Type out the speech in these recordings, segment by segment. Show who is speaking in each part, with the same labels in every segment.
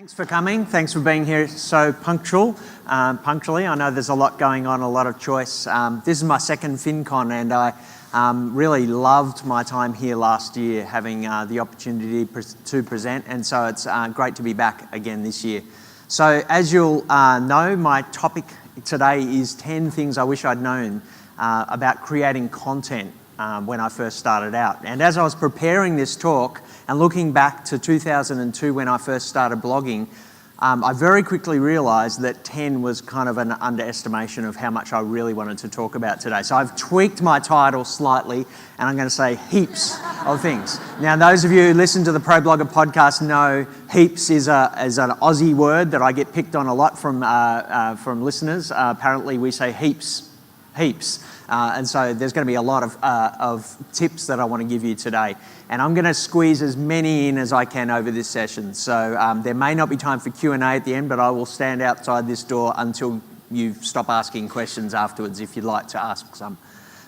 Speaker 1: Thanks for coming. Thanks for being here so punctually. I know there's a lot going on, a lot of choice. This is my second FinCon, and I really loved my time here last year, having the opportunity to present, and so it's great to be back again this year. So as you'll know, my topic today is 10 things I wish I'd known about creating content when I first started out. And as I was preparing this talk and looking back to 2002 when I first started blogging, I very quickly realized that 10 was kind of an underestimation of how much I really wanted to talk about today. So I've tweaked my title slightly, and I'm going to say heaps of things. Now, those of you who listen to the Pro Blogger podcast know heaps is an Aussie word that I get picked on a lot from listeners. Apparently, we say heaps. And so there's going to be a lot of tips that I want to give you today. And I'm going to squeeze as many in as I can over this session. So there may not be time for Q&A at the end, but I will stand outside this door until you stop asking questions afterwards if you'd like to ask some.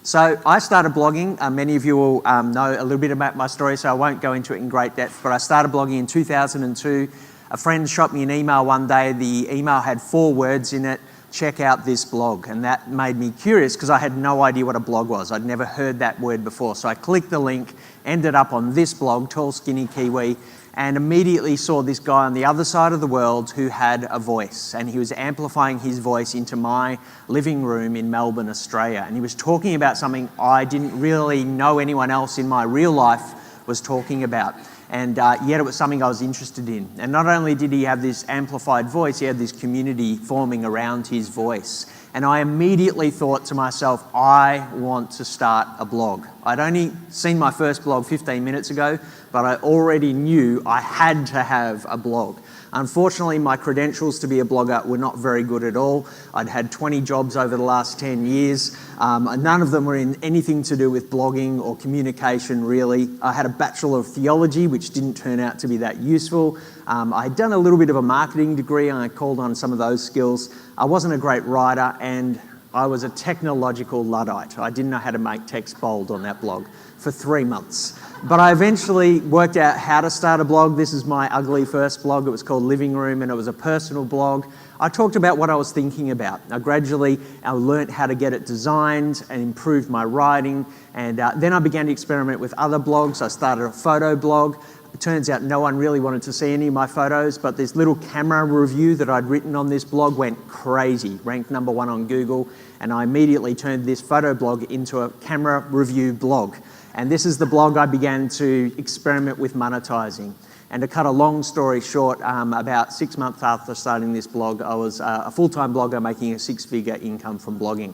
Speaker 1: So I started blogging. Many of you will know a little bit about my story, so I won't go into it in great depth. But I started blogging in 2002. A friend shot me an email one day. The email had 4 words in it. Check out this blog, and that made me curious because I had no idea what a blog was. I'd never heard that word before, so I clicked the link, ended up on this blog, Tall Skinny Kiwi, and immediately saw this guy on the other side of the world who had a voice, and he was amplifying his voice into my living room in Melbourne, Australia, and he was talking about something I didn't really know anyone else in my real life was talking about. And yet it was something I was interested in. And not only did he have this amplified voice, he had this community forming around his voice. And I immediately thought to myself, I want to start a blog. I'd only seen my first blog 15 minutes ago, but I already knew I had to have a blog. Unfortunately, my credentials to be a blogger were not very good at all. I'd had 20 jobs over the last 10 years. None of them were in anything to do with blogging or communication, really. I had a Bachelor of Theology, which didn't turn out to be that useful. I'd done a little bit of a marketing degree, and I called on some of those skills. I wasn't a great writer, and I was a technological Luddite. I didn't know how to make text bold on that blog for 3 months. But I eventually worked out how to start a blog. This is my ugly first blog. It was called Living Room, and it was a personal blog. I talked about what I was thinking about. I gradually learnt how to get it designed and improved my writing. And then I began to experiment with other blogs. I started a photo blog. It turns out no one really wanted to see any of my photos, but this little camera review that I'd written on this blog went crazy, ranked #1 on Google, and I immediately turned this photo blog into a camera review blog. And this is the blog I began to experiment with monetizing. And to cut a long story short, about 6 months after starting this blog, I was a full-time blogger making a 6-figure income from blogging.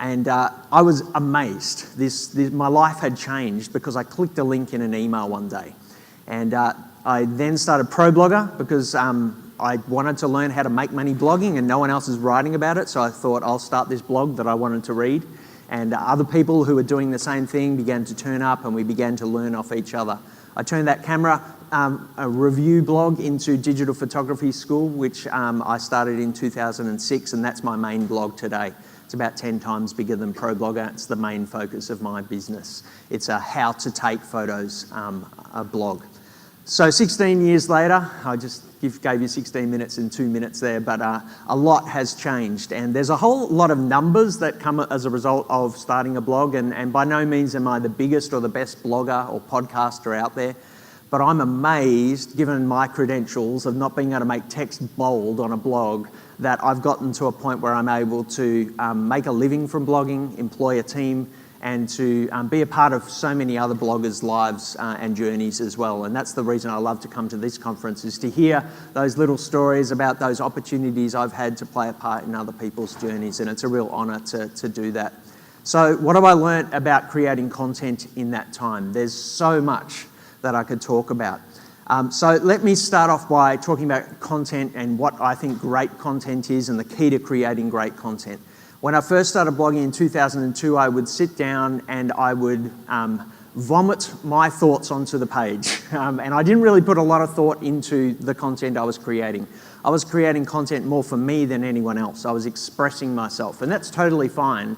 Speaker 1: And I was amazed. My life had changed because I clicked a link in an email one day. And I then started Pro Blogger because I wanted to learn how to make money blogging, and no one else is writing about it, so I thought I'll start this blog that I wanted to read. And other people who were doing the same thing began to turn up, and we began to learn off each other. I turned that camera a review blog into digital photography school, which I started in 2006, and that's my main blog today. It's about 10 times bigger than Pro Blogger. It's the main focus of my business. It's a how to take photos blog. So 16 years later, I just gave you 16 minutes and 2 minutes there, but a lot has changed. And there's a whole lot of numbers that come as a result of starting a blog, and by no means am I the biggest or the best blogger or podcaster out there, but I'm amazed, given my credentials of not being able to make text bold on a blog, that I've gotten to a point where I'm able to make a living from blogging, employ a team, and to be a part of so many other bloggers' lives and journeys as well. And that's the reason I love to come to this conference, is to hear those little stories about those opportunities I've had to play a part in other people's journeys, and it's a real honour to do that. So what have I learnt about creating content in that time? There's so much that I could talk about. So let me start off by talking about content and what I think great content is and the key to creating great content. When I first started blogging in 2002, I would sit down and I would vomit my thoughts onto the page. And I didn't really put a lot of thought into the content I was creating. I was creating content more for me than anyone else. I was expressing myself, and that's totally fine.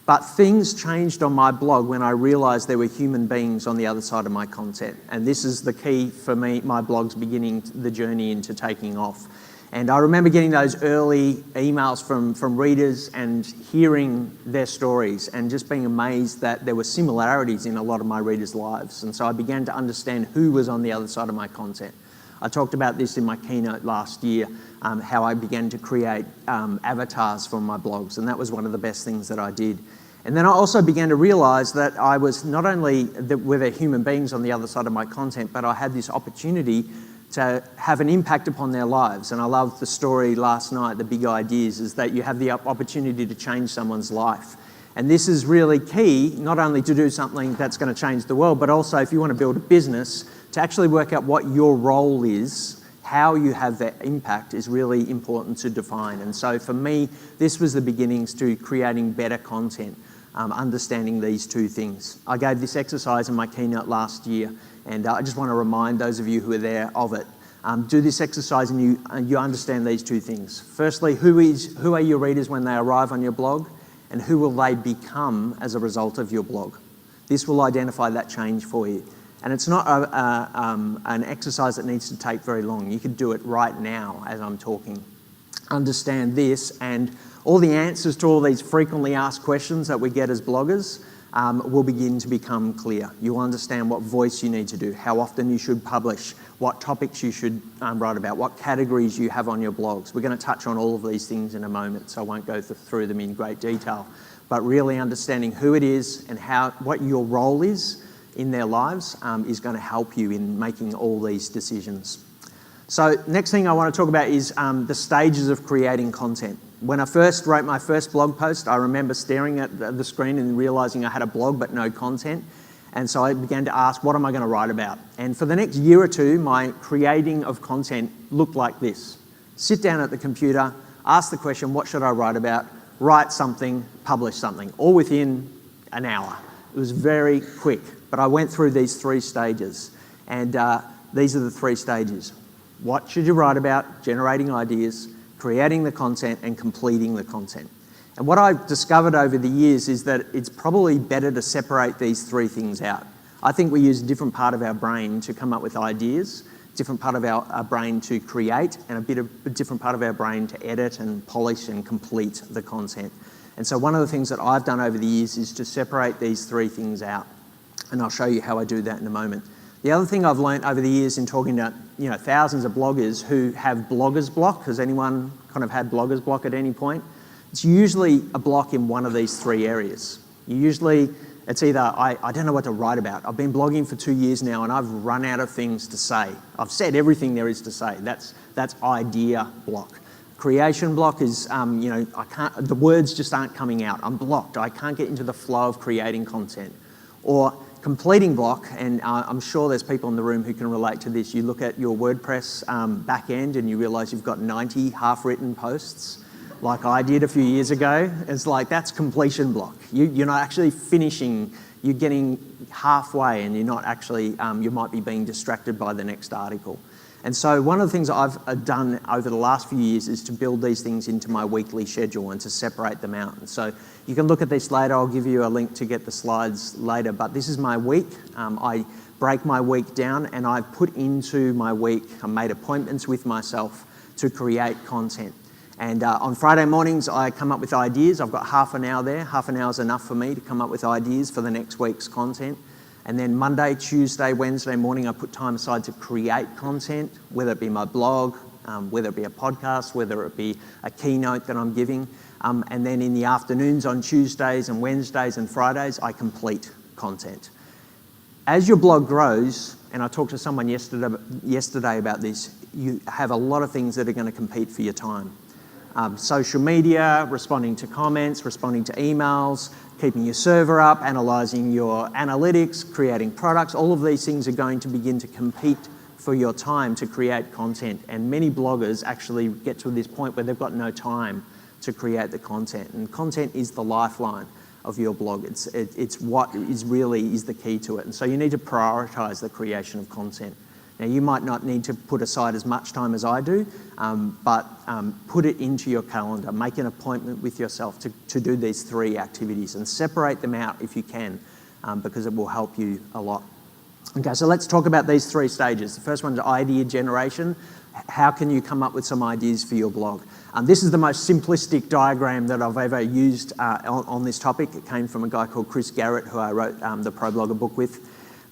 Speaker 1: But things changed on my blog when I realized there were human beings on the other side of my content. And this is the key for me, my blog's beginning the journey into taking off. And I remember getting those early emails from readers and hearing their stories and just being amazed that there were similarities in a lot of my readers' lives. And so I began to understand who was on the other side of my content. I talked about this in my keynote last year, how I began to create avatars for my blogs, and that was one of the best things that I did. And then I also began to realize that I was not only were there human beings on the other side of my content, but I had this opportunity to have an impact upon their lives. And I loved the story last night, the big ideas, is that you have the opportunity to change someone's life. And this is really key, not only to do something that's going to change the world, but also if you want to build a business, to actually work out what your role is, how you have that impact is really important to define. And so for me, this was the beginnings to creating better content, understanding these two things. I gave this exercise in my keynote last year, and I just want to remind those of you who are there of it. Do this exercise and you understand these two things. Firstly, who are your readers when they arrive on your blog, and who will they become as a result of your blog? This will identify that change for you. And it's not an exercise that needs to take very long. You can do it right now as I'm talking. Understand this, and all the answers to all these frequently asked questions that we get as bloggers will begin to become clear. You'll understand what voice you need to do, how often you should publish, what topics you should write about, what categories you have on your blogs. We're going to touch on all of these things in a moment, so I won't go through them in great detail. But really understanding who it is and what your role is in their lives is going to help you in making all these decisions. So next thing I want to talk about is the stages of creating content. When I first wrote my first blog post, I remember staring at the screen and realizing I had a blog but no content. And so I began to ask, what am I going to write about? And for the next year or two, my creating of content looked like this. Sit down at the computer, ask the question, what should I write about? Write something, publish something, all within an hour. It was very quick. But I went through these three stages, and these are the three stages. What should you write about? Generating ideas, creating the content, and completing the content. And what I've discovered over the years is that it's probably better to separate these three things out. I think we use a different part of our brain to come up with ideas, different part of our brain to create, and a different part of our brain to edit and polish and complete the content. And so one of the things that I've done over the years is to separate these three things out. And I'll show you how I do that in a moment. The other thing I've learned over the years in talking to thousands of bloggers who have bloggers block, has anyone kind of had bloggers block at any point? It's usually a block in one of these three areas. It's either, I don't know what to write about. I've been blogging for 2 years now and I've run out of things to say. I've said everything there is to say. That's idea block. Creation block is, the words just aren't coming out. I'm blocked. I can't get into the flow of creating content. Or completing block, and I'm sure there's people in the room who can relate to this. You look at your WordPress back end and you realize you've got 90 half-written posts, like I did a few years ago. It's like, that's completion block. You're not actually finishing, you're getting halfway and you're not actually, you might be being distracted by the next article. And so one of the things I've done over the last few years is to build these things into my weekly schedule and to separate them out. And so you can look at this later. I'll give you a link to get the slides later. But this is my week. I break my week down and I put into my week, I made appointments with myself to create content. And on Friday mornings, I come up with ideas. I've got half an hour there. Half an hour is enough for me to come up with ideas for the next week's content. And then Monday, Tuesday, Wednesday morning, I put time aside to create content, whether it be my blog, whether it be a podcast, whether it be a keynote that I'm giving. And then in the afternoons on Tuesdays and Wednesdays and Fridays, I complete content. As your blog grows, and I talked to someone yesterday about this, you have a lot of things that are going to compete for your time. Social media, responding to comments, responding to emails, keeping your server up, analysing your analytics, creating products, all of these things are going to begin to compete for your time to create content. And many bloggers actually get to this point where they've got no time to create the content. And content is the lifeline of your blog. It's what is really the key to it. And so you need to prioritise the creation of content. Now, you might not need to put aside as much time as I do, but put it into your calendar. Make an appointment with yourself to do these 3 activities and separate them out if you can, because it will help you a lot. Okay, so let's talk about these 3 stages. The first one is idea generation. How can you come up with some ideas for your blog? This is the most simplistic diagram that I've ever used on this topic. It came from a guy called Chris Garrett, who I wrote the ProBlogger book with.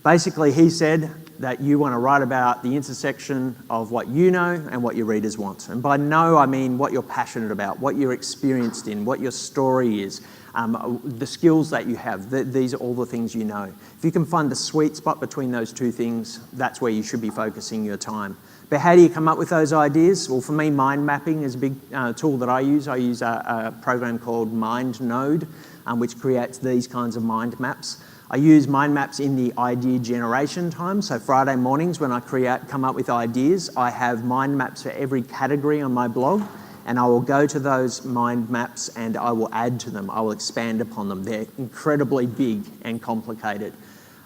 Speaker 1: Basically, he said that you want to write about the intersection of what you know and what your readers want. And by know, I mean what you're passionate about, what you're experienced in, what your story is, the skills that you have. These are all the things you know. If you can find the sweet spot between those 2 things, that's where you should be focusing your time. But how do you come up with those ideas? Well, for me, mind mapping is a big tool that I use. I use a program called MindNode, which creates these kinds of mind maps. I use mind maps in the idea generation time. So Friday mornings when I come up with ideas, I have mind maps for every category on my blog, and I will go to those mind maps and I will add to them. I will expand upon them. They're incredibly big and complicated.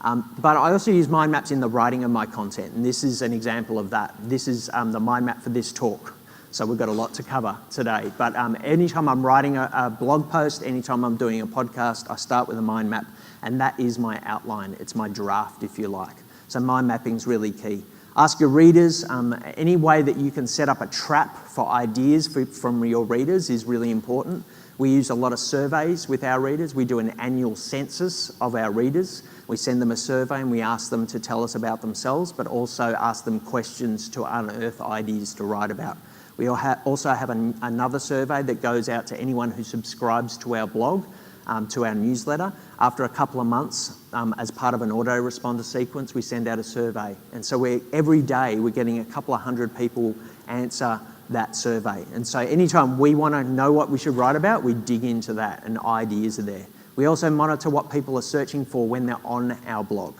Speaker 1: But I also use mind maps in the writing of my content, and this is an example of that. This is the mind map for this talk. So we've got a lot to cover today. But anytime I'm writing a blog post, anytime I'm doing a podcast, I start with a mind map, and that is my outline. It's my draft, if you like. So mind mapping is really key. Ask your readers. Any way that you can set up a trap for ideas from your readers is really important. We use a lot of surveys with our readers. We do an annual census of our readers. We send them a survey and we ask them to tell us about themselves, but also ask them questions to unearth ideas to write about. We also have another survey that goes out to anyone who subscribes to our blog, to our newsletter. After a couple of months, as part of an autoresponder sequence, we send out a survey. And so every day we're getting a couple of hundred people answer that survey. And so anytime we want to know what we should write about, we dig into that and ideas are there. We also monitor what people are searching for when they're on our blog.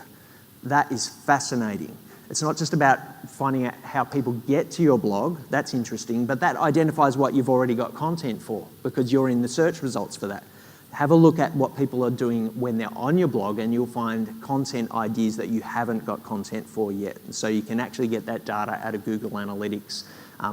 Speaker 1: That is fascinating. It's not just about finding out how people get to your blog, that's interesting, but that identifies what you've already got content for because you're in the search results for that. Have a look at what people are doing when they're on your blog and you'll find content ideas that you haven't got content for yet. So you can actually get that data out of Google Analytics.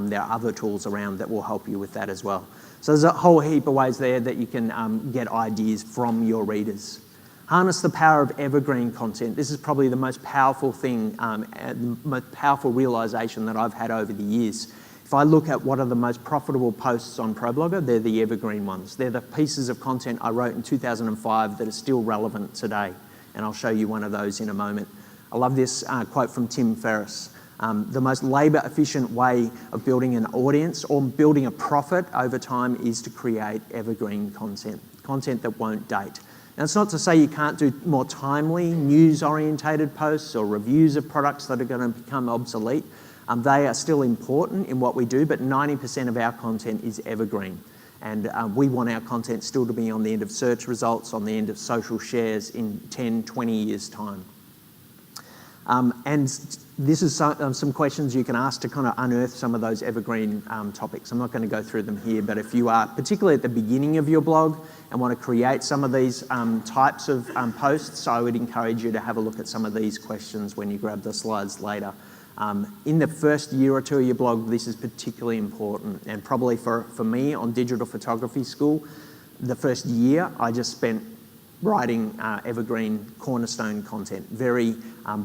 Speaker 1: There are other tools around that will help you with that as well. So there's a whole heap of ways there that you can get ideas from your readers. Harness the power of evergreen content. This is probably the most powerful thing, the most powerful realization that I've had over the years. If I look at what are the most profitable posts on ProBlogger, they're the evergreen ones. They're the pieces of content I wrote in 2005 that are still relevant today. And I'll show you one of those in a moment. I love this quote from Tim Ferriss. The most labor-efficient way of building an audience or building a profit over time is to create evergreen content, content that won't date. Now, it's not to say you can't do more timely, news-orientated posts or reviews of products that are going to become obsolete. They are still important in what we do, but 90% of our content is evergreen. And we want our content still to be on the end of search results, on the end of social shares in 10, 20 years' time. And this is some questions you can ask to kind of unearth some of those evergreen topics. I'm not going to go through them here, but if you are particularly at the beginning of your blog and want to create some of these types of posts, I would encourage you to have a look at some of these questions when you grab the slides later. In the first year or two of your blog, this is particularly important, and probably for me on digital photography school, the first year I just spent writing evergreen cornerstone content, very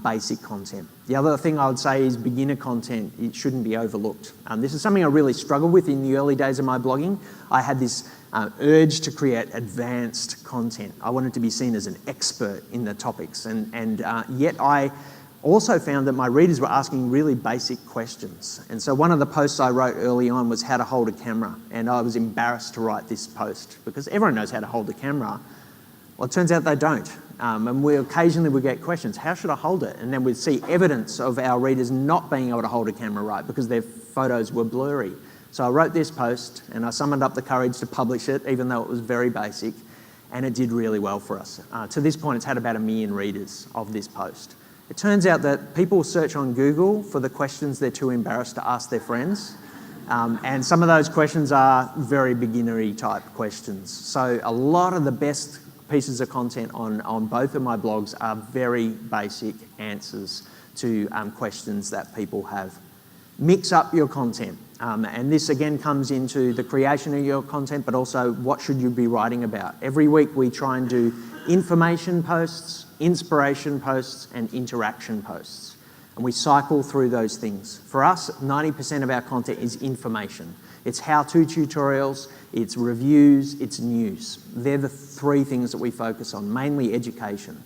Speaker 1: basic content. The other thing I would say is beginner content. It shouldn't be overlooked. This is something I really struggled with in the early days of my blogging. I had this urge to create advanced content. I wanted to be seen as an expert in the topics, and yet I also found that my readers were asking really basic questions. And so one of the posts I wrote early on was how to hold a camera, and I was embarrassed to write this post because everyone knows how to hold a camera. Well, it turns out they don't. And occasionally we get questions, how should I hold it? And then we'd see evidence of our readers not being able to hold a camera right because their photos were blurry. So I wrote this post and I summoned up the courage to publish it, even though it was very basic, and it did really well for us. To this point, it's had about 1 million readers of this post. It turns out that people search on Google for the questions they're too embarrassed to ask their friends. And some of those questions are very beginnery type questions. So a lot of the best pieces of content on both of my blogs are very basic answers to questions that people have. Mix up your content. And this again comes into the creation of your content, but also what should you be writing about. Every week we try and do information posts, inspiration posts, and interaction posts. And we cycle through those things. For us, 90% of our content is information. It's how-to tutorials, it's reviews, it's news. They're the three things that we focus on, mainly education.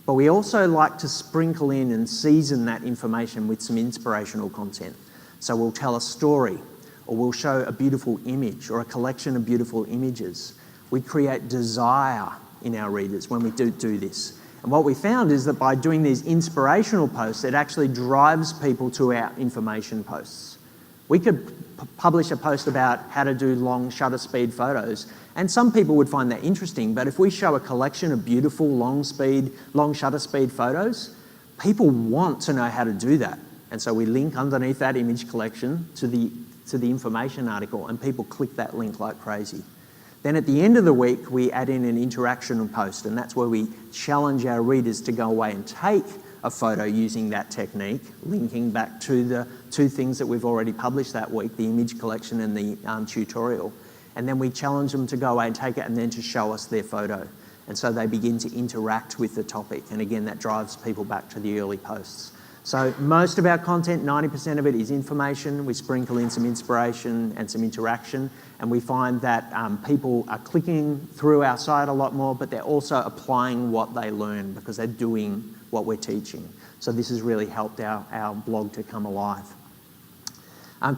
Speaker 1: But we also like to sprinkle in and season that information with some inspirational content. So we'll tell a story, or we'll show a beautiful image, or a collection of beautiful images. We create desire in our readers when we do this. And what we found is that by doing these inspirational posts, it actually drives people to our information posts. We could publish a post about how to do long shutter speed photos, and some people would find that interesting, but if we show a collection of beautiful long shutter speed photos, people want to know how to do that. And so we link underneath that image collection to the information article, and people click that link like crazy. Then at the end of the week, we add in an interaction post, and that's where we challenge our readers to go away and take a photo using that technique, linking back to the two things that we've already published that week, the image collection and the tutorial. And then we challenge them to go away and take it and then to show us their photo. And so they begin to interact with the topic. And again, that drives people back to the early posts. So most of our content, 90% of it is information. We sprinkle in some inspiration and some interaction. And we find that people are clicking through our site a lot more, but they're also applying what they learn because they're doing what we're teaching. So this has really helped our blog to come alive.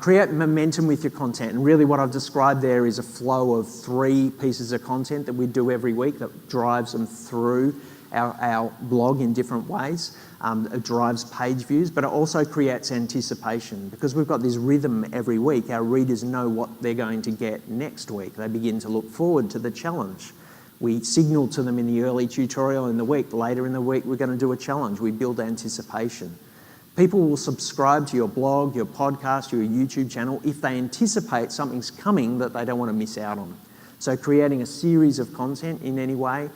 Speaker 1: Create momentum with your content. And really what I've described there is a flow of 3 pieces of content that we do every week that drives them through our blog in different ways. It drives page views, but it also creates anticipation. Because we've got this rhythm every week, our readers know what they're going to get next week. They begin to look forward to the challenge. We signal to them in the early tutorial in the week, later in the week we're going to do a challenge. We build anticipation. People will subscribe to your blog, your podcast, your YouTube channel if they anticipate something's coming that they don't want to miss out on. So creating a series of content in any way,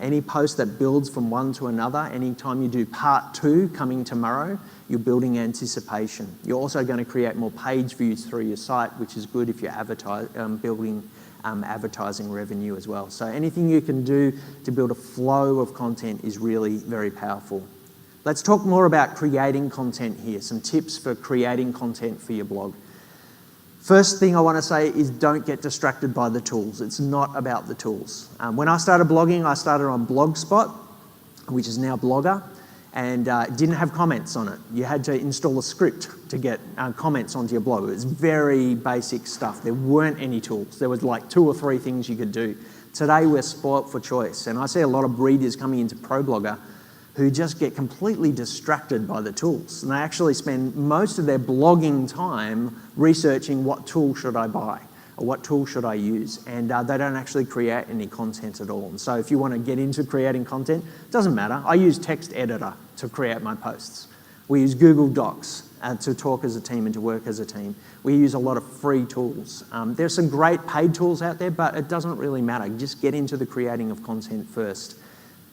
Speaker 1: any post that builds from one to another, anytime you do part 2 coming tomorrow, you're building anticipation. You're also going to create more page views through your site, which is good if you're building advertising revenue as well. So anything you can do to build a flow of content is really very powerful. Let's talk more about creating content here, some tips for creating content for your blog. First thing I want to say is don't get distracted by the tools. It's not about the tools. When I started blogging, I started on Blogspot, which is now Blogger, and it didn't have comments on it. You had to install a script to get comments onto your blog. It was very basic stuff. There weren't any tools. There was like 2 or 3 things you could do. Today we're spoilt for choice, and I see a lot of readers coming into ProBlogger who just get completely distracted by the tools. And they actually spend most of their blogging time researching what tool should I buy or what tool should I use, and they don't actually create any content at all. And so if you want to get into creating content, it doesn't matter. I use text editor to create my posts. We use Google Docs to talk as a team and to work as a team. We use a lot of free tools. There's some great paid tools out there, but it doesn't really matter. Just get into the creating of content first.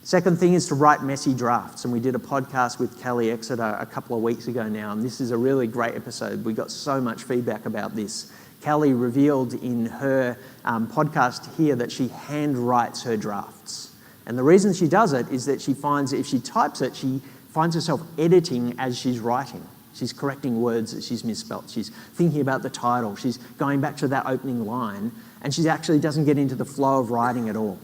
Speaker 1: Second thing is to write messy drafts, and we did a podcast with Kelly Exeter a couple of weeks ago now, and this is a really great episode. We got so much feedback about this. Kelly revealed in her podcast here that she hand writes her drafts. And the reason she does it is that she finds that if she types it, she finds herself editing as she's writing. She's correcting words that she's misspelt. She's thinking about the title. She's going back to that opening line, and she actually doesn't get into the flow of writing at all.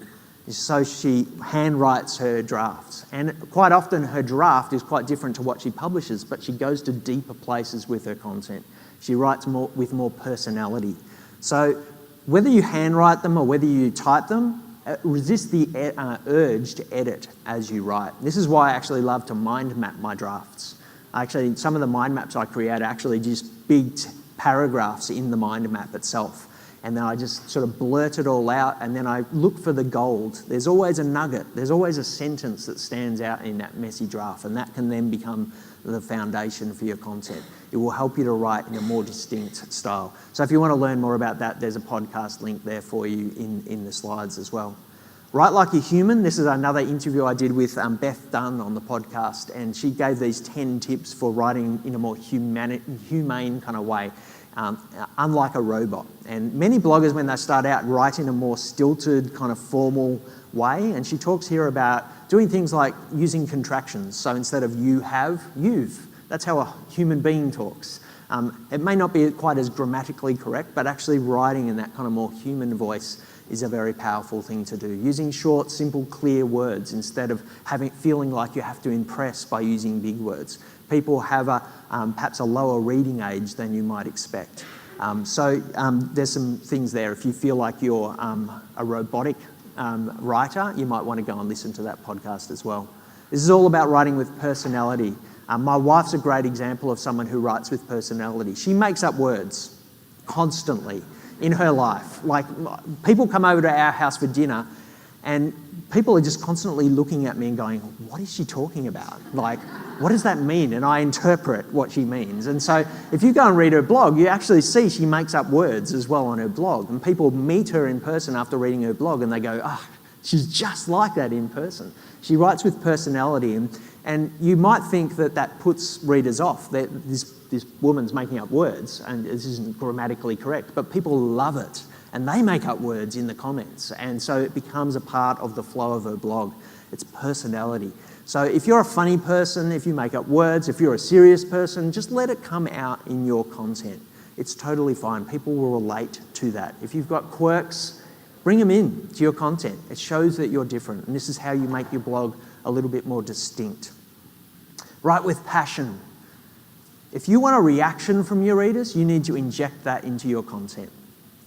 Speaker 1: So she hand writes her drafts. And quite often her draft is quite different to what she publishes, but she goes to deeper places with her content. She writes more with more personality. So whether you handwrite them or whether you type them, resist the urge to edit as you write. This is why I actually love to mind map my drafts. Actually, some of the mind maps I create are actually just big paragraphs in the mind map itself. And then I just sort of blurt it all out, and then I look for the gold. There's always a nugget. There's always a sentence that stands out in that messy draft, and that can then become the foundation for your content. It will help you to write in a more distinct style. So if you want to learn more about that, there's a podcast link there for you in the slides as well. Write like a human. This is another interview I did with Beth Dunn on the podcast, and she gave these 10 tips for writing in a more humane kind of way, unlike a robot. And many bloggers, when they start out, write in a more stilted, kind of formal way, and she talks here about doing things like using contractions. So instead of you have, you've. That's how a human being talks. It may not be quite as grammatically correct, but actually writing in that kind of more human voice is a very powerful thing to do. Using short, simple, clear words instead of feeling like you have to impress by using big words. People have perhaps a lower reading age than you might expect. So there's some things there. If you feel like you're a robotic writer, you might want to go and listen to that podcast as well. This is all about writing with personality. My wife's a great example of someone who writes with personality. She makes up words constantly in her life. Like, people come over to our house for dinner and people are just constantly looking at me and going, what is she talking about? Like, what does that mean? And I interpret what she means. And so if you go and read her blog, you actually see she makes up words as well on her blog. And people meet her in person after reading her blog and they go, she's just like that in person. She writes with personality. And you might think that puts readers off, that this woman's making up words and this isn't grammatically correct, but people love it and they make up words in the comments, and so it becomes a part of the flow of her blog. It's personality. So if you're a funny person, if you make up words, if you're a serious person, just let it come out in your content. It's totally fine. People will relate to that. If you've got quirks, bring them in to your content. It shows that you're different, and this is how you make your blog a little bit more distinct. Write with passion. If you want a reaction from your readers, you need to inject that into your content.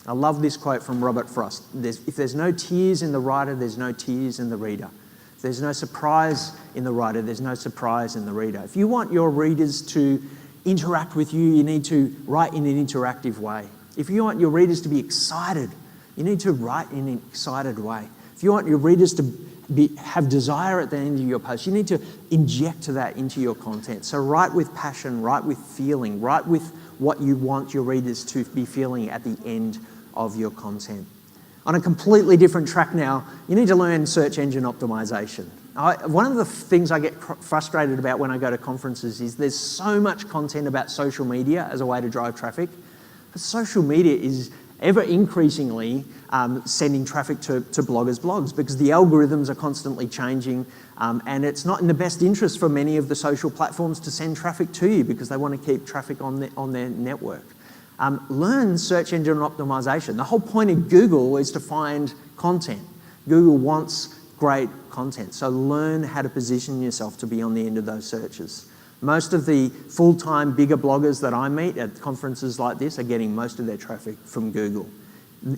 Speaker 1: I love this quote from Robert Frost. If there's no tears in the writer, there's no tears in the reader. If there's no surprise in the writer, there's no surprise in the reader. If you want your readers to interact with you, you need to write in an interactive way. If you want your readers to be excited, you need to write in an excited way. If you want your readers to have desire at the end of your post, you need to inject that into your content. So write with passion, write with feeling, write with what you want your readers to be feeling at the end of your content. On a completely different track now, you need to learn search engine optimization. One of the things I get frustrated about when I go to conferences is there's so much content about social media as a way to drive traffic, but social media is ever increasingly sending traffic to bloggers' blogs because the algorithms are constantly changing, and it's not in the best interest for many of the social platforms to send traffic to you because they want to keep traffic on their network. Learn search engine optimization. The whole point of Google is to find content. Google wants great content, so learn how to position yourself to be on the end of those searches. Most of the full-time bigger bloggers that I meet at conferences like this are getting most of their traffic from Google.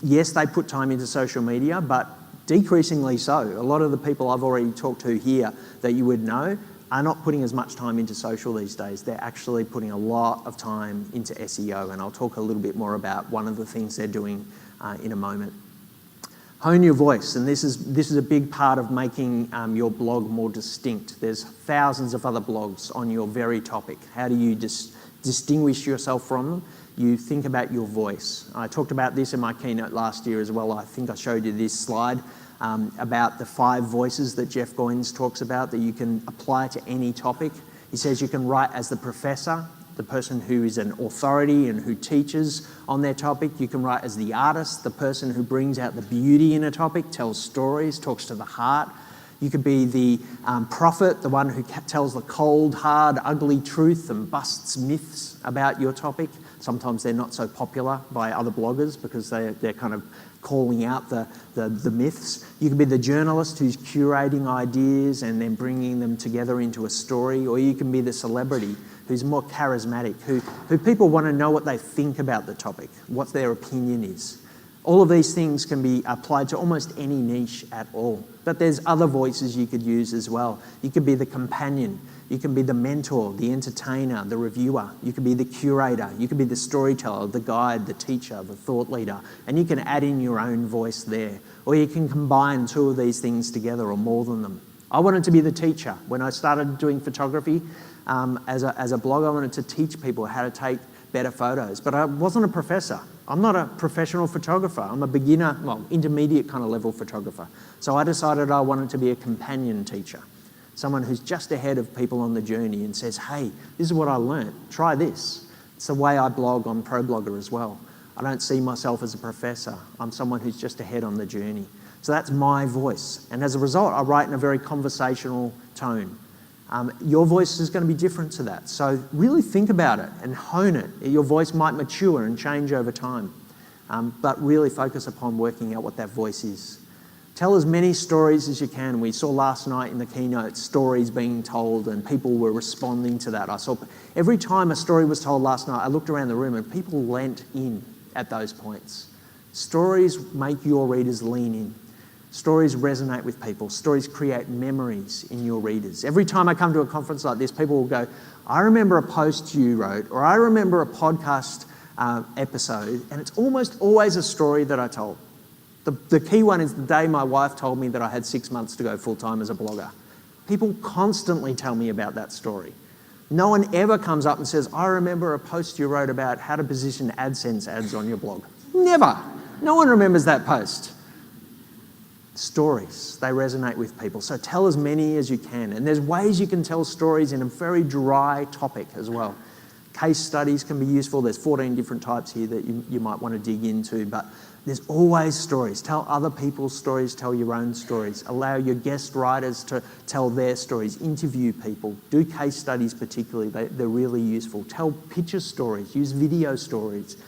Speaker 1: Yes, they put time into social media, but decreasingly so. A lot of the people I've already talked to here that you would know are not putting as much time into social these days. They're actually putting a lot of time into SEO, and I'll talk a little bit more about one of the things they're doing in a moment. Hone your voice, and this is a big part of making your blog more distinct. There's thousands of other blogs on your very topic. How do you distinguish yourself from them? You think about your voice. I talked about this in my keynote last year as well. I think I showed you this slide about the 5 voices that Jeff Goins talks about that you can apply to any topic. He says you can write as the professor, the person who is an authority and who teaches on their topic. You can write as the artist, the person who brings out the beauty in a topic, tells stories, talks to the heart. You could be the prophet, the one who tells the cold, hard, ugly truth and busts myths about your topic. Sometimes they're not so popular by other bloggers because they're kind of calling out the myths. You can be the journalist who's curating ideas and then bringing them together into a story, or you can be the celebrity who's more charismatic, who people want to know what they think about the topic, what their opinion is. All of these things can be applied to almost any niche at all. But there's other voices you could use as well. You could be the companion, you can be the mentor, the entertainer, the reviewer, you could be the curator, you could be the storyteller, the guide, the teacher, the thought leader, and you can add in your own voice there. Or you can combine 2 of these things together or more than them. I wanted to be the teacher. When I started doing photography as a blog, I wanted to teach people how to take better photos. But I wasn't a professor. I'm not a professional photographer. I'm a beginner, well, intermediate kind of level photographer. So I decided I wanted to be a companion teacher, someone who's just ahead of people on the journey and says, hey, this is what I learned, try this. It's the way I blog on ProBlogger as well. I don't see myself as a professor. I'm someone who's just ahead on the journey. So that's my voice. And as a result, I write in a very conversational tone. Your voice is going to be different to that. So really think about it and hone it. Your voice might mature and change over time, but really focus upon working out what that voice is. Tell as many stories as you can. We saw last night in the keynote stories being told and people were responding to that. I saw every time a story was told last night, I looked around the room and people leant in at those points. Stories make your readers lean in. Stories resonate with people. Stories create memories in your readers. Every time I come to a conference like this, people will go, I remember a post you wrote, or I remember a podcast episode, and it's almost always a story that I told. The key one is the day my wife told me that I had 6 months to go full-time as a blogger. People constantly tell me about that story. No one ever comes up and says, I remember a post you wrote about how to position AdSense ads on your blog. Never. No one remembers that post. Stories, they resonate with people. So tell as many as you can. And there's ways you can tell stories in a very dry topic as well. Case studies can be useful. There's 14 different types here that you might want to dig into, but there's always stories. Tell other people's stories, tell your own stories. Allow your guest writers to tell their stories. Interview people. Do case studies particularly. They're really useful. Tell picture stories. Use video stories.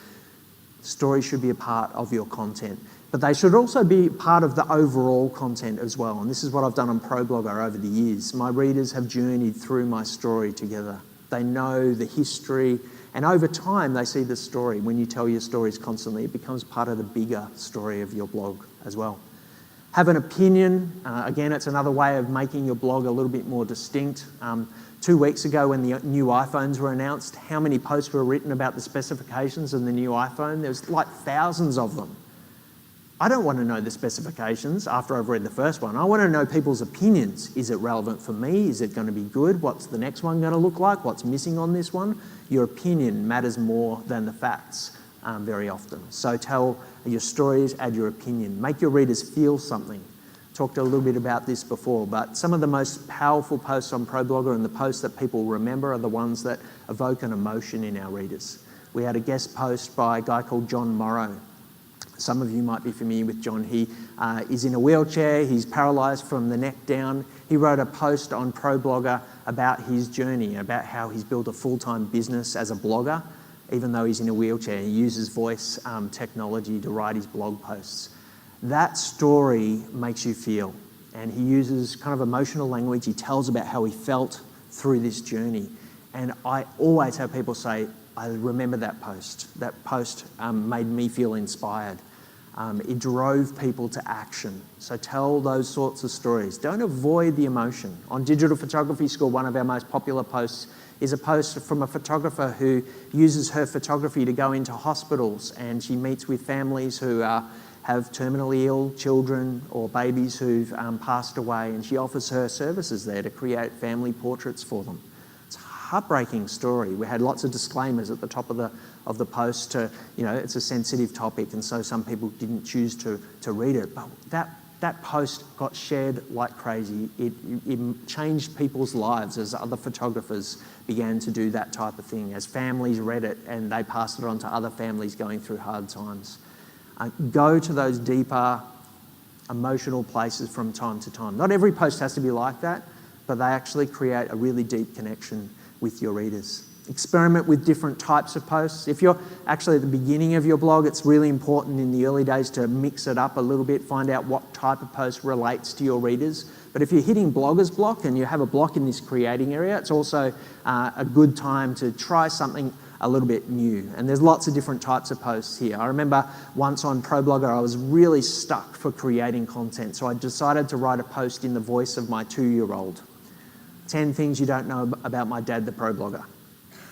Speaker 1: Stories should be a part of your content. But they should also be part of the overall content as well. And this is what I've done on ProBlogger over the years. My readers have journeyed through my story together. They know the history, and over time they see the story. When you tell your stories constantly, it becomes part of the bigger story of your blog as well. Have an opinion. Again, it's another way of making your blog a little bit more distinct. 2 weeks ago when the new iPhones were announced, how many posts were written about the specifications of the new iPhone? There was like thousands of them. I don't want to know the specifications after I've read the first one. I want to know people's opinions. Is it relevant for me? Is it going to be good? What's the next one going to look like? What's missing on this one? Your opinion matters more than the facts very often. So tell your stories, add your opinion. Make your readers feel something. Talked a little bit about this before, but some of the most powerful posts on ProBlogger and the posts that people remember are the ones that evoke an emotion in our readers. We had a guest post by a guy called John Morrow. Some of you might be familiar with John. He is in a wheelchair. He's paralysed from the neck down. He wrote a post on ProBlogger about his journey, about how he's built a full-time business as a blogger, even though he's in a wheelchair. He uses voice technology to write his blog posts. That story makes you feel, and he uses kind of emotional language. He tells about how he felt through this journey. And I always have people say, I remember that post. That post made me feel inspired. It drove people to action. So tell those sorts of stories. Don't avoid the emotion. On Digital Photography School, one of our most popular posts is a post from a photographer who uses her photography to go into hospitals, and she meets with families who have terminally ill children or babies who've passed away, and she offers her services there to create family portraits for them. Heartbreaking story. We had lots of disclaimers at the top of the post to, it's a sensitive topic, and so some people didn't choose to read it. But that post got shared like crazy. It changed people's lives as other photographers began to do that type of thing, as families read it and they passed it on to other families going through hard times. Go to those deeper emotional places from time to time. Not every post has to be like that, but they actually create a really deep connection with your readers. Experiment with different types of posts. If you're actually at the beginning of your blog, it's really important in the early days to mix it up a little bit, find out what type of post relates to your readers. But if you're hitting blogger's block and you have a block in this creating area, it's also a good time to try something a little bit new. And there's lots of different types of posts here. I remember once on ProBlogger, I was really stuck for creating content. So I decided to write a post in the voice of my 2-year-old. 10 things you don't know about my dad, the ProBlogger.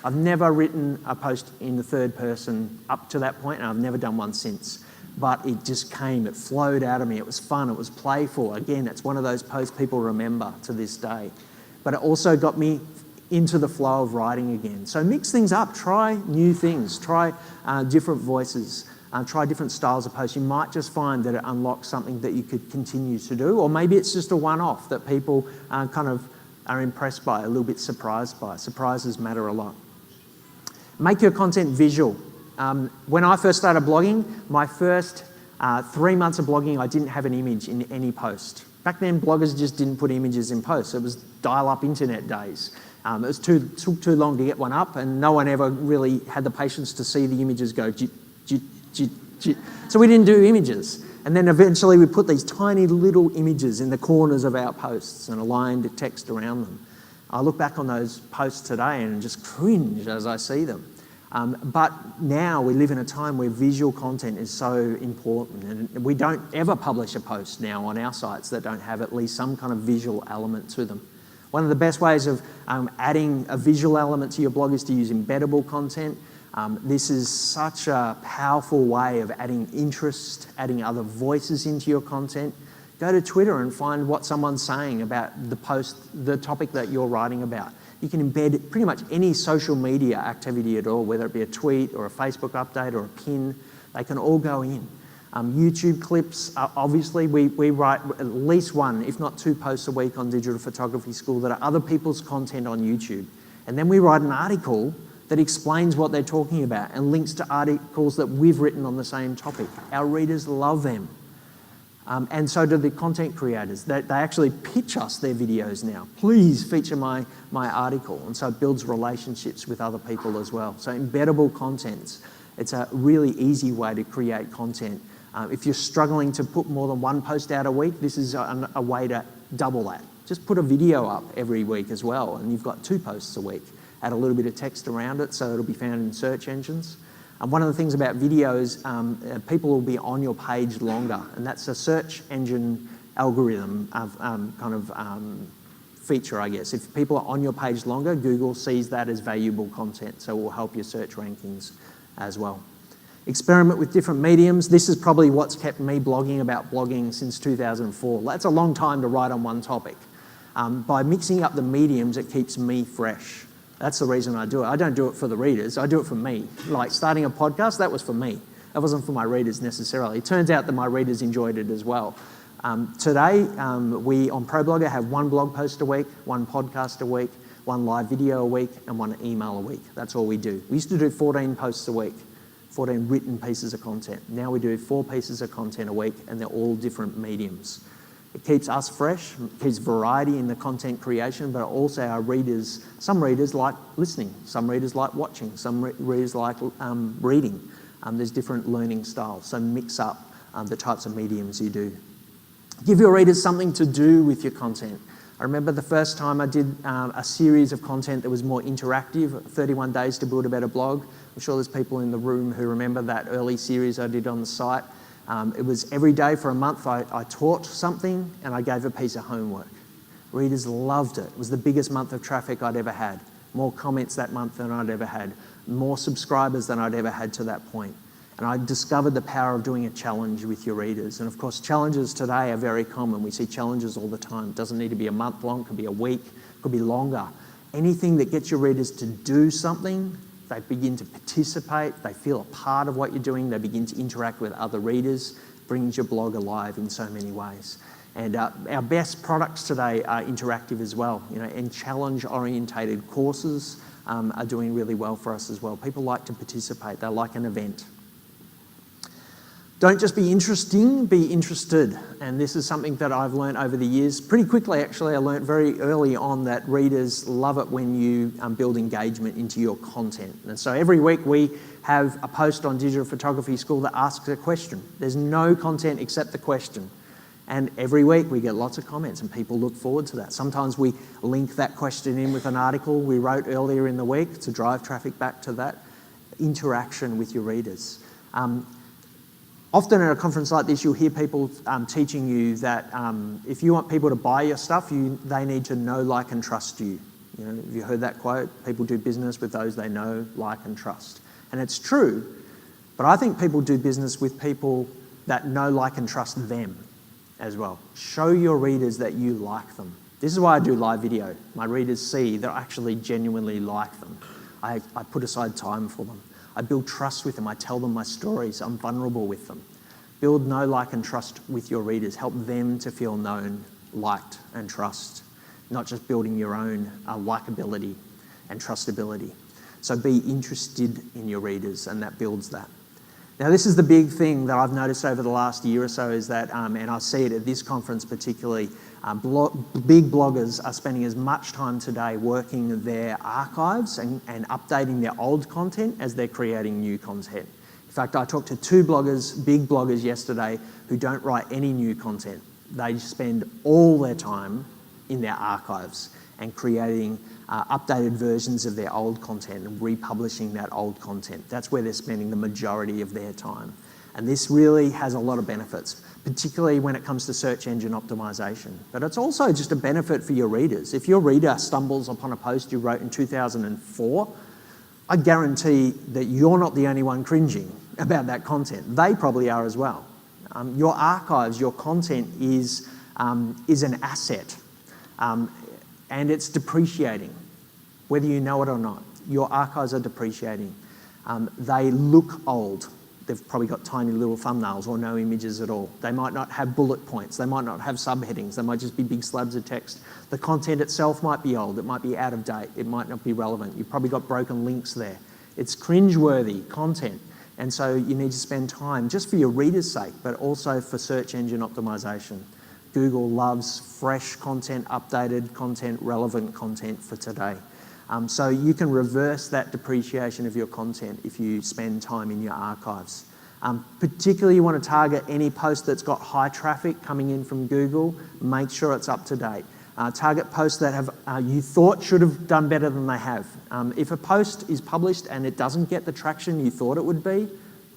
Speaker 1: I've never written a post in the third person up to that point, and I've never done one since. But it just came, it flowed out of me. It was fun, it was playful. Again, it's one of those posts people remember to this day. But it also got me into the flow of writing again. So mix things up, try new things, try different voices, try different styles of posts. You might just find that it unlocks something that you could continue to do, or maybe it's just a one-off that people kind of are impressed by, a little bit surprised by. Surprises matter a lot. Make your content visual. When I first started blogging, my first 3 months of blogging, I didn't have an image in any post. Back then, bloggers just didn't put images in posts. It was dial-up internet days. It took too long to get one up, and no one ever really had the patience to see the images go jit, jit, jit, jit. So we didn't do images. And then eventually we put these tiny little images in the corners of our posts and aligned text around them. I look back on those posts today and just cringe as I see them. But now we live in a time where visual content is so important, and we don't ever publish a post now on our sites that don't have at least some kind of visual element to them. One of the best ways of adding a visual element to your blog is to use embeddable content. This is such a powerful way of adding interest, adding other voices into your content. Go to Twitter and find what someone's saying about the post, the topic that you're writing about. You can embed pretty much any social media activity at all, whether it be a tweet or a Facebook update or a pin. They can all go in. YouTube clips, obviously we write at least one, if not 2 posts a week on Digital Photography School that are other people's content on YouTube. And then we write an article that explains what they're talking about and links to articles that we've written on the same topic. Our readers love them. And so do the content creators. They actually pitch us their videos now. Please feature my article. And so it builds relationships with other people as well. So embeddable content, it's a really easy way to create content. If you're struggling to put more than 1 post out a week, this is a way to double that. Just put a video up every week as well, and you've got 2 posts a week. Add a little bit of text around it so it'll be found in search engines. And one of the things about videos, people will be on your page longer, and that's a search engine algorithm feature, I guess. If people are on your page longer, Google sees that as valuable content, so it will help your search rankings as well. Experiment with different mediums. This is probably what's kept me blogging about blogging since 2004. That's a long time to write on one topic. By mixing up the mediums, it keeps me fresh. That's the reason I do it. I don't do it for the readers, I do it for me. Like starting a podcast, that was for me. That wasn't for my readers necessarily. It turns out that my readers enjoyed it as well. Today, we on ProBlogger have 1 blog post a week, 1 podcast a week, 1 live video a week, and 1 email a week. That's all we do. We used to do 14 posts a week, 14 written pieces of content. Now we do 4 pieces of content a week, and they're all different mediums. It keeps us fresh, it keeps variety in the content creation, but also our readers, some readers like listening, some readers like watching, some readers like reading. There's different learning styles, so mix up the types of mediums you do. Give your readers something to do with your content. I remember the first time I did a series of content that was more interactive, 31 Days to Build a Better Blog. I'm sure there's people in the room who remember that early series I did on the site. It was every day for a month I taught something and I gave a piece of homework. Readers loved it. It was the biggest month of traffic I'd ever had. More comments that month than I'd ever had. More subscribers than I'd ever had to that point. And I discovered the power of doing a challenge with your readers. And of course, challenges today are very common. We see challenges all the time. It doesn't need to be a month long, it could be a week, it could be longer. Anything that gets your readers to do something, they begin to participate, they feel a part of what you're doing, they begin to interact with other readers, brings your blog alive in so many ways. And our best products today are interactive as well, and challenge-orientated courses are doing really well for us as well. People like to participate, they like an event. Don't just be interesting, be interested. And this is something that I've learned over the years. Pretty quickly, actually, I learned very early on that readers love it when you build engagement into your content. And so every week we have a post on Digital Photography School that asks a question. There's no content except the question. And every week we get lots of comments and people look forward to that. Sometimes we link that question in with an article we wrote earlier in the week to drive traffic back to that. Interaction with your readers. Often at a conference like this, you'll hear people teaching you that if you want people to buy your stuff, they need to know, like, and trust you. Have you heard that quote? People do business with those they know, like, and trust. And it's true, but I think people do business with people that know, like, and trust them as well. Show your readers that you like them. This is why I do live video. My readers see that I actually genuinely like them. I put aside time for them. I build trust with them. I tell them my stories. I'm vulnerable with them. Build know, like, and trust with your readers. Help them to feel known, liked, and trust. Not just building your own likability and trustability. So be interested in your readers, and that builds that. Now, this is the big thing that I've noticed over the last year or so is that, and I see it at this conference particularly, big bloggers are spending as much time today working their archives and updating their old content as they're creating new content. In fact, I talked to 2 bloggers, big bloggers yesterday, who don't write any new content. They spend all their time in their archives and creating updated versions of their old content and republishing that old content. That's where they're spending the majority of their time. And this really has a lot of benefits, particularly when it comes to search engine optimization. But it's also just a benefit for your readers. If your reader stumbles upon a post you wrote in 2004, I guarantee that you're not the only one cringing about that content. They probably are as well. Your archives, your content is an asset, and it's depreciating, whether you know it or not. Your archives are depreciating. They look old. They've probably got tiny little thumbnails or no images at all. They might not have bullet points. They might not have subheadings. They might just be big slabs of text. The content itself might be old. It might be out of date. It might not be relevant. You've probably got broken links there. It's cringeworthy content. And so you need to spend time just for your readers' sake, but also for search engine optimization. Google loves fresh content, updated content, relevant content for today. So you can reverse that depreciation of your content if you spend time in your archives. Particularly you want to target any post that's got high traffic coming in from Google. Make sure it's up to date. Target posts that have you thought should have done better than they have. If a post is published and it doesn't get the traction you thought it would be,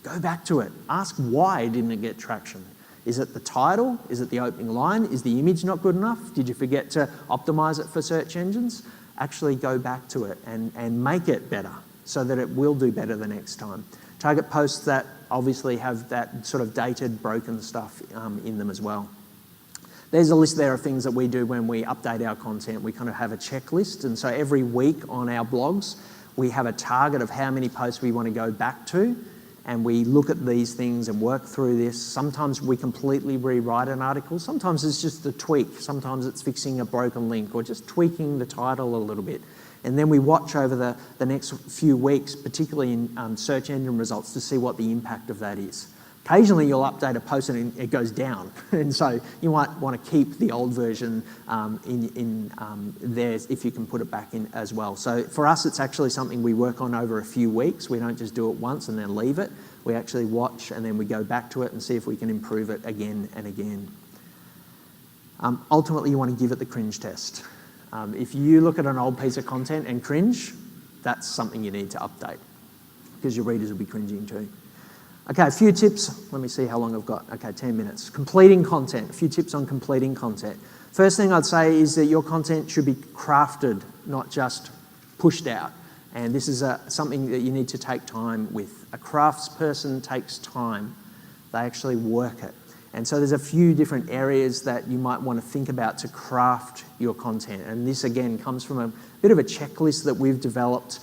Speaker 1: go back to it. Ask why didn't it get traction. Is it the title? Is it the opening line? Is the image not good enough? Did you forget to optimize it for search engines? Actually go back to it and make it better so that it will do better the next time. Target posts that obviously have that sort of dated, broken stuff in them as well. There's a list there of things that we do when we update our content. We kind of have a checklist, and so every week on our blogs, we have a target of how many posts we want to go back to, and we look at these things and work through this. Sometimes we completely rewrite an article. Sometimes it's just a tweak. Sometimes it's fixing a broken link or just tweaking the title a little bit. And then we watch over the next few weeks, particularly in search engine results, to see what the impact of that is. Occasionally you'll update a post and it goes down. And so you might want to keep the old version in there if you can put it back in as well. So for us, it's actually something we work on over a few weeks. We don't just do it once and then leave it. We actually watch and then we go back to it and see if we can improve it again and again. Ultimately, you want to give it the cringe test. If you look at an old piece of content and cringe, that's something you need to update because your readers will be cringing too. Okay, a few tips. Let me see how long I've got. Okay, 10 minutes. Completing content. A few tips on completing content. First thing I'd say is that your content should be crafted, not just pushed out. And this is something that you need to take time with. A craftsperson takes time. They actually work it. And so there's a few different areas that you might want to think about to craft your content. And this, again, comes from a bit of a checklist that we've developed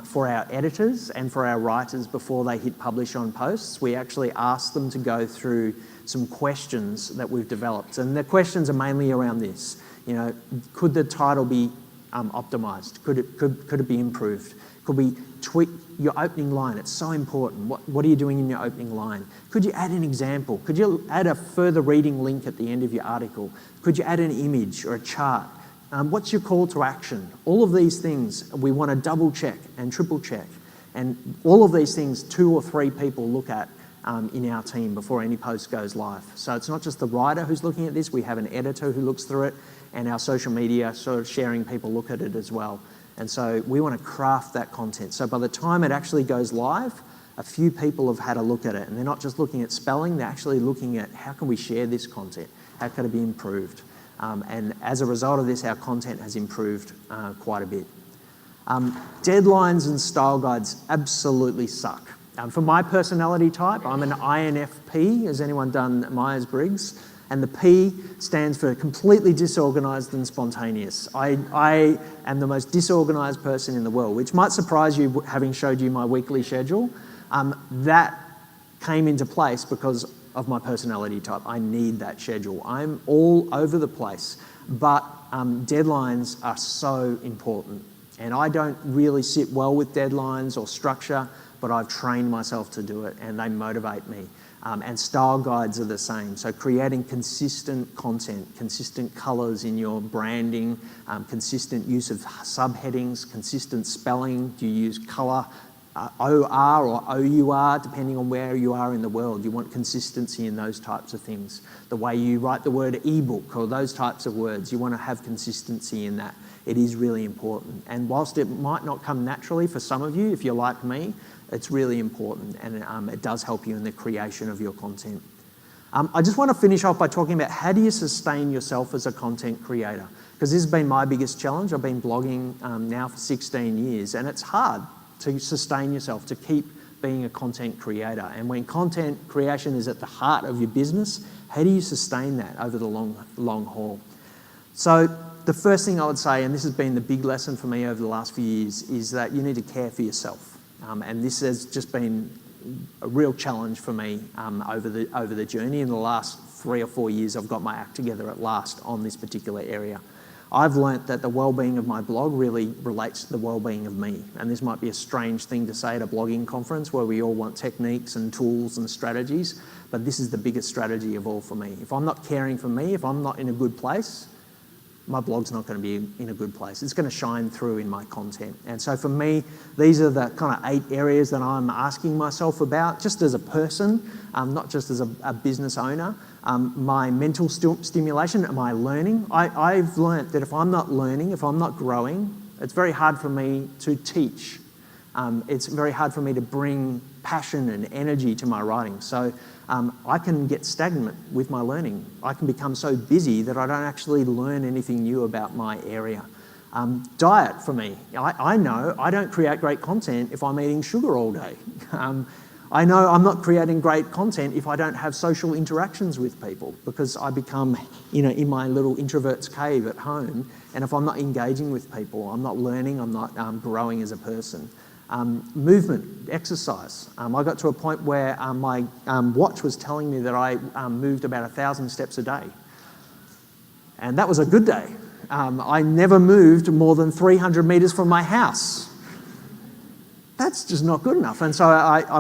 Speaker 1: for our editors and for our writers before they hit publish on posts. We actually ask them to go through some questions that we've developed. And the questions are mainly around this. You know, could the title be optimized? Could it be improved? Could we tweak your opening line? It's so important. What are you doing in your opening line? Could you add an example? Could you add a further reading link at the end of your article? Could you add an image or a chart? What's your call to action? All of these things we want to double check and triple check. And all of these things 2 or 3 people look at in our team before any post goes live. So it's not just the writer who's looking at this, we have an editor who looks through it, and our social media sort of sharing people look at it as well. And so we want to craft that content. So by the time it actually goes live, a few people have had a look at it, and they're not just looking at spelling, they're actually looking at how can we share this content? How can it be improved? And as a result of this, our content has improved quite a bit. Deadlines and style guides absolutely suck. For my personality type, I'm an INFP. Has anyone done Myers-Briggs? And the P stands for completely disorganized and spontaneous. I am the most disorganized person in the world, which might surprise you having showed you my weekly schedule. That came into place because of my personality type. I need that schedule. I'm all over the place, but deadlines are so important. And I don't really sit well with deadlines or structure, but I've trained myself to do it and they motivate me. And style guides are the same. So creating consistent content, consistent colors in your branding, consistent use of subheadings, consistent spelling. Do you use color, OR or OUR, depending on where you are in the world? You want consistency in those types of things. The way you write the word ebook or those types of words, you want to have consistency in that. It is really important. And whilst it might not come naturally for some of you, if you're like me, it's really important, and it does help you in the creation of your content. I just want to finish off by talking about how do you sustain yourself as a content creator? Because this has been my biggest challenge. I've been blogging now for 16 years, and it's hard to sustain yourself, to keep being a content creator. And when content creation is at the heart of your business, how do you sustain that over the long haul? So the first thing I would say, and this has been the big lesson for me over the last few years, is that you need to care for yourself. And this has just been a real challenge for me over the journey. In the last 3 or 4 years, I've got my act together at last on this particular area. I've learnt that the well-being of my blog really relates to the well-being of me. And this might be a strange thing to say at a blogging conference where we all want techniques and tools and strategies, but this is the biggest strategy of all for me. If I'm not caring for me, if I'm not in a good place, my blog's not going to be in a good place. It's going to shine through in my content. And so for me, these are the kind of 8 areas that I'm asking myself about, just as a person, not just as a business owner. My mental stimulation, my learning. I've learnt that if I'm not learning, if I'm not growing, it's very hard for me to teach. It's very hard for me to bring passion and energy to my writing. So I can get stagnant with my learning. I can become so busy that I don't actually learn anything new about my area. Diet for me. I know I don't create great content if I'm eating sugar all day. I know I'm not creating great content if I don't have social interactions with people, because I become, in my little introvert's cave at home, and if I'm not engaging with people, I'm not learning, I'm not growing as a person. Movement, exercise. I got to a point where my watch was telling me that I moved about 1,000 steps a day. And that was a good day. I never moved more than 300 metres from my house. That's just not good enough. And so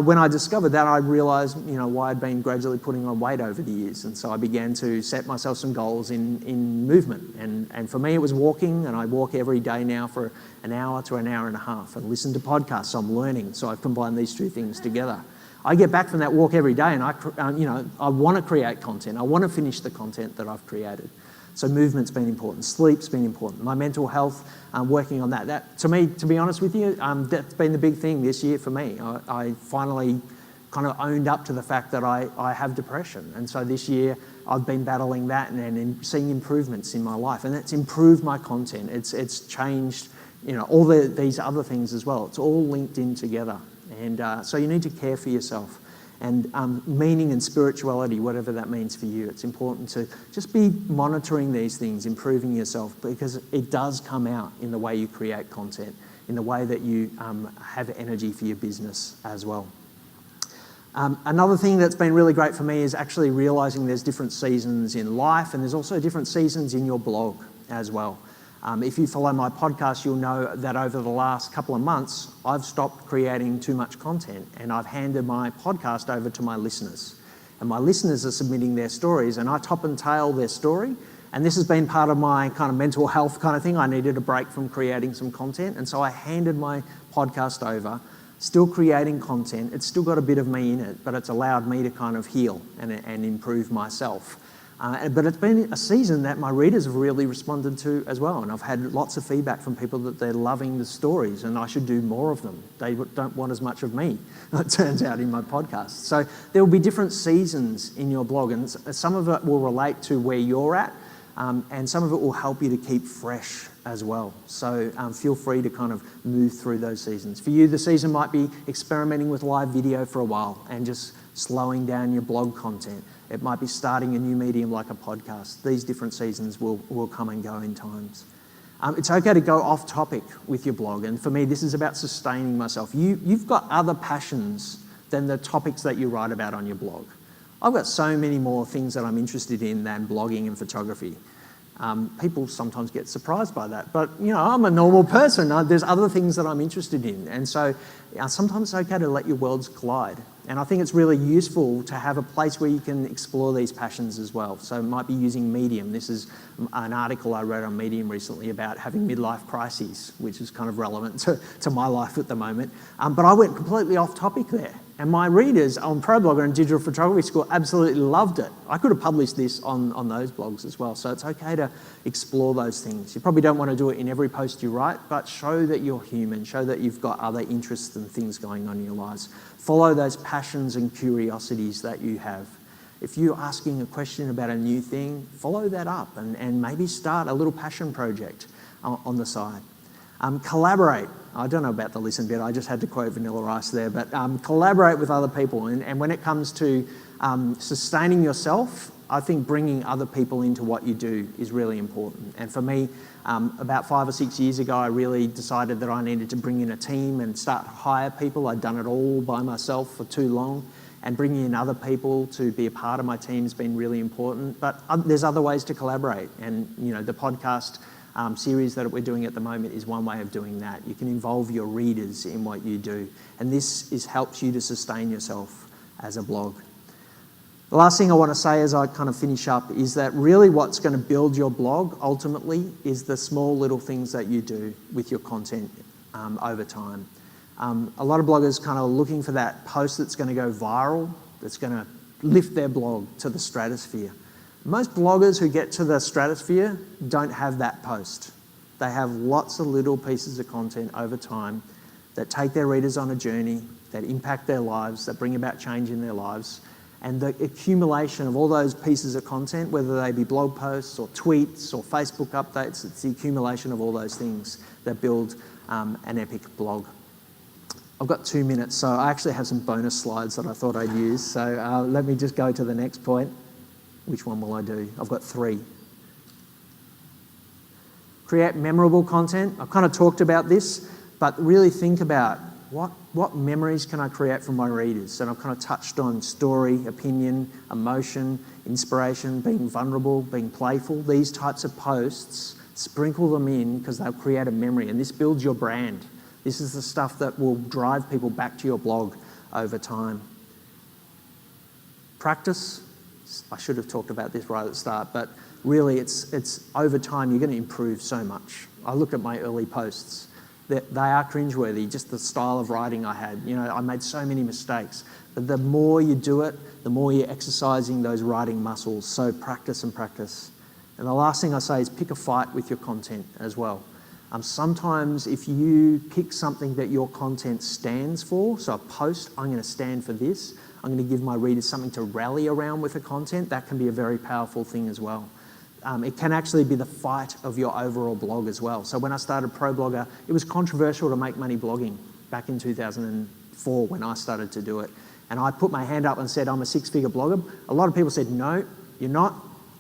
Speaker 1: when I discovered that, I realised, why I'd been gradually putting on weight over the years. And so I began to set myself some goals in movement. And for me, it was walking, and I walk every day now for an hour to an hour and a half, and listen to podcasts. So I'm learning. So I've combined these 2 things together. I get back from that walk every day, and I want to create content. I want to finish the content that I've created. So movement's been important, sleep's been important, my mental health, working on that. That, to me, to be honest with you, that's been the big thing this year for me. I finally kind of owned up to the fact that I have depression. And so this year I've been battling that and seeing improvements in my life. And it's improved my content. It's changed, all these other things as well. It's all linked in together. And so you need to care for yourself. And meaning and spirituality, whatever that means for you, it's important to just be monitoring these things, improving yourself, because it does come out in the way you create content, in the way that you have energy for your business as well. Another thing that's been really great for me is actually realising there's different seasons in life, and there's also different seasons in your blog as well. If you follow my podcast, you'll know that over the last couple of months, I've stopped creating too much content, and I've handed my podcast over to my listeners. And my listeners are submitting their stories, and I top and tail their story. And this has been part of my kind of mental health kind of thing. I needed a break from creating some content, and so I handed my podcast over, still creating content. It's still got a bit of me in it, but it's allowed me to kind of heal and improve myself. But it's been a season that my readers have really responded to as well, and I've had lots of feedback from people that they're loving the stories and I should do more of them. They don't want as much of me, it turns out, in my podcast. So there will be different seasons in your blog, and some of it will relate to where you're at, and some of it will help you to keep fresh as well. So feel free to kind of move through those seasons. For you, the season might be experimenting with live video for a while and just slowing down your blog content. It might be starting a new medium like a podcast. These different seasons will come and go in times. It's okay to go off topic with your blog, and for me this is about sustaining myself. You've got other passions than the topics that you write about on your blog. I've got so many more things that I'm interested in than blogging and photography. People sometimes get surprised by that, but I'm a normal person. There's other things that I'm interested in, and so sometimes it's okay to let your worlds collide. And I think it's really useful to have a place where you can explore these passions as well. So it might be using Medium. This is an article I wrote on Medium recently about having midlife crises, which is kind of relevant to my life at the moment. But I went completely off topic there. And my readers on ProBlogger and Digital Photography School absolutely loved it. I could have published this on those blogs as well. So it's okay to explore those things. You probably don't want to do it in every post you write, but show that you're human, show that you've got other interests and things going on in your lives. Follow those passions and curiosities that you have. If you're asking a question about a new thing, follow that up and maybe start a little passion project on the side. Collaborate. I don't know about the listen bit, I just had to quote Vanilla Rice there, but collaborate with other people. And when it comes to sustaining yourself, I think bringing other people into what you do is really important. And for me, about 5 or 6 years ago, I really decided that I needed to bring in a team and start to hire people. I'd done it all by myself for too long, and bringing in other people to be a part of my team has been really important. But there's other ways to collaborate, and the podcast series that we're doing at the moment is one way of doing that. You can involve your readers in what you do, and this helps you to sustain yourself as a blog. The last thing I want to say as I kind of finish up is that really what's going to build your blog ultimately is the small little things that you do with your content over time. A lot of bloggers kind of looking for that post that's going to go viral, that's going to lift their blog to the stratosphere. Most bloggers who get to the stratosphere don't have that post. They have lots of little pieces of content over time that take their readers on a journey, that impact their lives, that bring about change in their lives. And the accumulation of all those pieces of content, whether they be blog posts or tweets or Facebook updates, it's the accumulation of all those things that build an epic blog. I've got 2 minutes, so I actually have some bonus slides that I thought I'd use. So let me just go to the next point. Which one will I do? I've got 3. Create memorable content. I've kind of talked about this, but really think about what memories can I create from my readers? And I've kind of touched on story, opinion, emotion, inspiration, being vulnerable, being playful. These types of posts, sprinkle them in because they'll create a memory, and this builds your brand. This is the stuff that will drive people back to your blog over time. Practice. I should have talked about this right at the start, but really it's over time you're going to improve so much. I look at my early posts. They are cringeworthy, just the style of writing I had. I made so many mistakes. But the more you do it, the more you're exercising those writing muscles. So practice and practice. And the last thing I say is pick a fight with your content as well. Sometimes if you pick something that your content stands for, so a post, I'm going to stand for this, I'm going to give my readers something to rally around with the content, that can be a very powerful thing as well. It can actually be the fight of your overall blog as well. So when I started ProBlogger, it was controversial to make money blogging back in 2004 when I started to do it. And I put my hand up and said, I'm a 6-figure blogger. A lot of people said, no, you're not.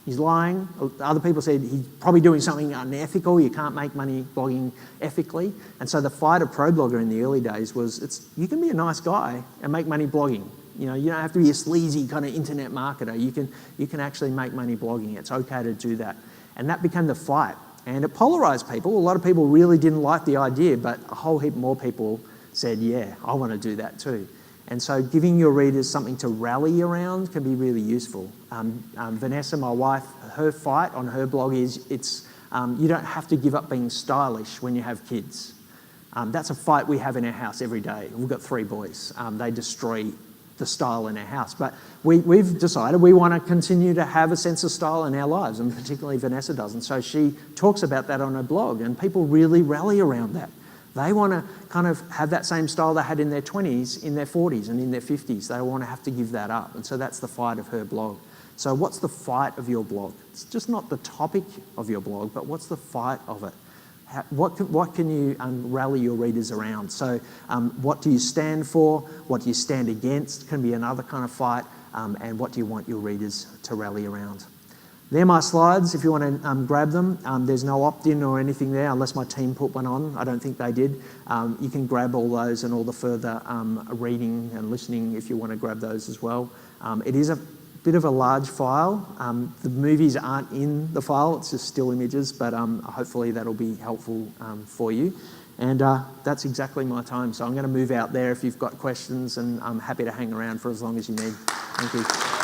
Speaker 1: He's lying. Other people said he's probably doing something unethical. You can't make money blogging ethically. And so the fight of ProBlogger in the early days was, you can be a nice guy and make money blogging. You don't have to be a sleazy kind of internet marketer. You can actually make money blogging. It's okay to do that. And that became the fight. And it polarized people. A lot of people really didn't like the idea, but a whole heap more people said, yeah, I want to do that too. And so giving your readers something to rally around can be really useful. Vanessa, my wife, her fight on her blog is you don't have to give up being stylish when you have kids. That's a fight we have in our house every day. We've got 3 boys. They destroy the style in our house. But we've decided we want to continue to have a sense of style in our lives, and particularly Vanessa does. And so she talks about that on her blog, and people really rally around that. They want to kind of have that same style they had in their 20s, in their 40s and in their 50s. They want to have to give that up. And so that's the fight of her blog. So what's the fight of your blog? It's just not the topic of your blog, but what's the fight of it? what can you rally your readers around? So what do you stand for? What do you stand against? Can be another kind of fight. And what do you want your readers to rally around? They're my slides if you want to grab them. There's no opt-in or anything there unless my team put one on. I don't think they did. You can grab all those and all the further reading and listening if you want to grab those as well. It is a bit of a large file. The movies aren't in the file, it's just still images, but hopefully that'll be helpful for you. And that's exactly my time. So I'm going to move out there if you've got questions, and I'm happy to hang around for as long as you need. Thank you.